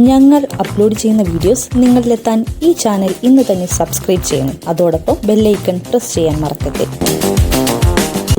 ഞങ്ങൾ അപ്ലോഡ് ചെയ്യുന്ന വീഡിയോസ് നിങ്ങളിലെത്താൻ ഈ ചാനൽ ഇന്ന് തന്നെ സബ്സ്ക്രൈബ് ചെയ്യണം. അതോടൊപ്പം ബെല്ലൈക്കൺ പ്രസ് ചെയ്യാൻ മറക്കരുത്.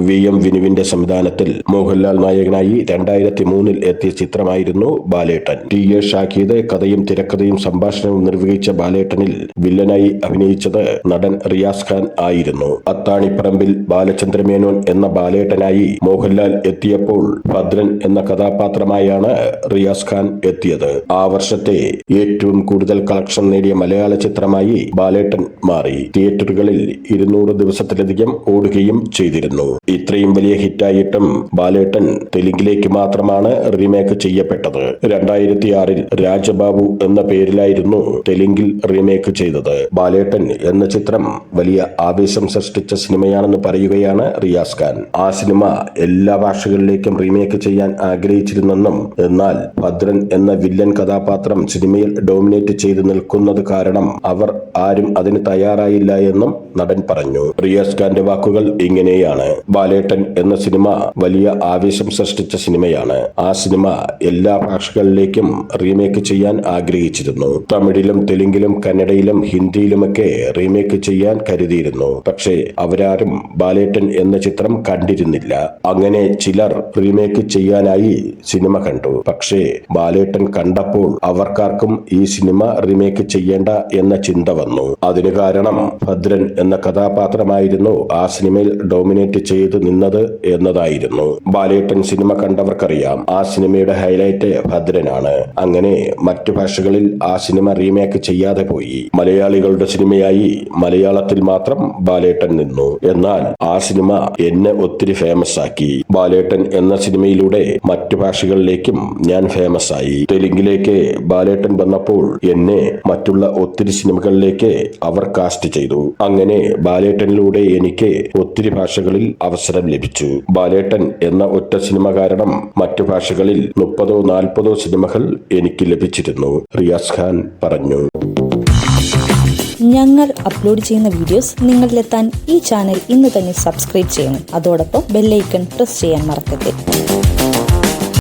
VM വിനുവിന്റെ സംവിധാനത്തിൽ മോഹൻലാൽ നായകനായി 2003 എത്തിയ ചിത്രമായിരുന്നു ബാലേട്ടൻ. TA ഷാക്കിദ് കഥയും തിരക്കഥയും സംഭാഷണവും നിർവഹിച്ച ബാലേട്ടനിൽ വില്ലനായി അഭിനയിച്ചത് നടൻ റിയാസ് ഖാൻ ആയിരുന്നു. അത്താണിപ്പറമ്പിൽ ബാലചന്ദ്രമേനോൻ എന്ന ബാലേട്ടനായി മോഹൻലാൽ എത്തിയപ്പോൾ ഭദ്രൻ എന്ന കഥാപാത്രമായാണ് റിയാസ് ഖാൻ എത്തിയത്. ആ വർഷത്തെ ഏറ്റവും കൂടുതൽ കളക്ഷൻ നേടിയ മലയാള ചിത്രമായി ബാലേട്ടൻ മാറി. തിയേറ്ററുകളിൽ 200 ദിവസത്തിലധികം ഓടുകയും ചെയ്തിരുന്നു. ഇത്രയും വലിയ ഹിറ്റായിട്ടും ബാലേട്ടൻ തെലുങ്കിലേക്ക് മാത്രമാണ് റീമേക്ക് ചെയ്യപ്പെട്ടത്. 2006 രാജബാബു എന്ന പേരിലായിരുന്നു തെലുങ്കിൽ റീമേക്ക് ചെയ്തത്. ബാലേട്ടൻ എന്ന ചിത്രം വലിയ ആവേശം സൃഷ്ടിച്ച സിനിമയാണെന്ന് പറയുകയാണ് റിയാസ് ഖാൻ. ആ സിനിമ എല്ലാ ഭാഷകളിലേക്കും റീമേക്ക് ചെയ്യാൻ ആഗ്രഹിച്ചിരുന്നെന്നും എന്നാൽ ഭദ്രൻ എന്ന വില്ലൻ കഥാപാത്രം സിനിമയിൽ ഡോമിനേറ്റ് ചെയ്ത് നിൽക്കുന്നത് കാരണം അവർ ആരും അതിന് തയ്യാറായില്ല എന്നും നടൻ പറഞ്ഞു. റിയാസ് ഖാന്റെ വാക്കുകൾ ഇങ്ങനെയാണ്: ബാലേട്ടൻ എന്ന സിനിമ വലിയ ആവേശം സൃഷ്ടിച്ച സിനിമയാണ്. ആ സിനിമ എല്ലാ ഭാഷകളിലേക്കും റീമേക്ക് ചെയ്യാൻ ആഗ്രഹിച്ചിരുന്നു. തമിഴിലും തെലുങ്കിലും കന്നഡയിലും ഹിന്ദിയിലുമൊക്കെ റീമേക്ക് ചെയ്യാൻ കരുതിയിരുന്നു. പക്ഷേ അവരാരും ബാലേട്ടൻ എന്ന ചിത്രം കണ്ടിരുന്നില്ല. അങ്ങനെ ചിലർ റീമേക്ക് ചെയ്യാനായി സിനിമ കണ്ടു. പക്ഷേ ബാലേട്ടൻ കണ്ടപ്പോൾ അവർക്കാർക്കും ഈ സിനിമ റീമേക്ക് ചെയ്യേണ്ട എന്ന ചിന്ത വന്നു. അതിന് കാരണം ഭദ്രൻ എന്ന കഥാപാത്രമായിരുന്നു ആ സിനിമയിൽ ഡോമിനേറ്റ് ചെയ്ത് നിന്നത് എന്നതായിരുന്നു. ബാലേട്ടൻ സിനിമ കണ്ടവർക്കറിയാം, ആ സിനിമയുടെ ഹൈലൈറ്റ് ഭദ്രനാണ്. അങ്ങനെ മറ്റു ഭാഷകളിൽ ആ സിനിമ റീമേക്ക് ചെയ്യാതെ പോയി. മലയാളികളുടെ സിനിമയായി മലയാളത്തിൽ മാത്രം ബാലേട്ടൻ നിന്നു. എന്നാൽ ആ സിനിമ എന്നെ ഒത്തിരി ഫേമസ് ആക്കി. ബാലേട്ടൻ എന്ന സിനിമയിലൂടെ മറ്റു ഭാഷകളിലേക്കും ഞാൻ ഫേമസ് ആയി. തെലുങ്കിലേക്ക് ബാലേട്ടൻ വന്നപ്പോൾ എന്നെ മറ്റുള്ള ഒത്തിരി സിനിമകളിലേക്ക് അവർ കാസ്റ്റ് ചെയ്തു. അങ്ങനെ ബാലേട്ടനിലൂടെ എനിക്ക് ഒത്തിരി ഭാഷകളിൽ അവസരം ലഭിച്ചു. ബാലേട്ടൻ എന്ന ഒറ്റ സിനിമ കാരണം മറ്റു ഭാഷകളിൽ 30-40 സിനിമകൾ എനിക്ക് ലഭിച്ചിരുന്നു, റിയാസ് ഖാൻ പറഞ്ഞു. ഞങ്ങൾ അപ്ലോഡ് ചെയ്യുന്ന വീഡിയോസ് നിങ്ങളിലെത്താൻ ഈ ചാനൽ ഇന്ന് തന്നെ സബ്സ്ക്രൈബ് ചെയ്യണം. അതോടൊപ്പം ബെല്ലൈക്കൺ പ്രസ് ചെയ്യാൻ മറക്കരുത്.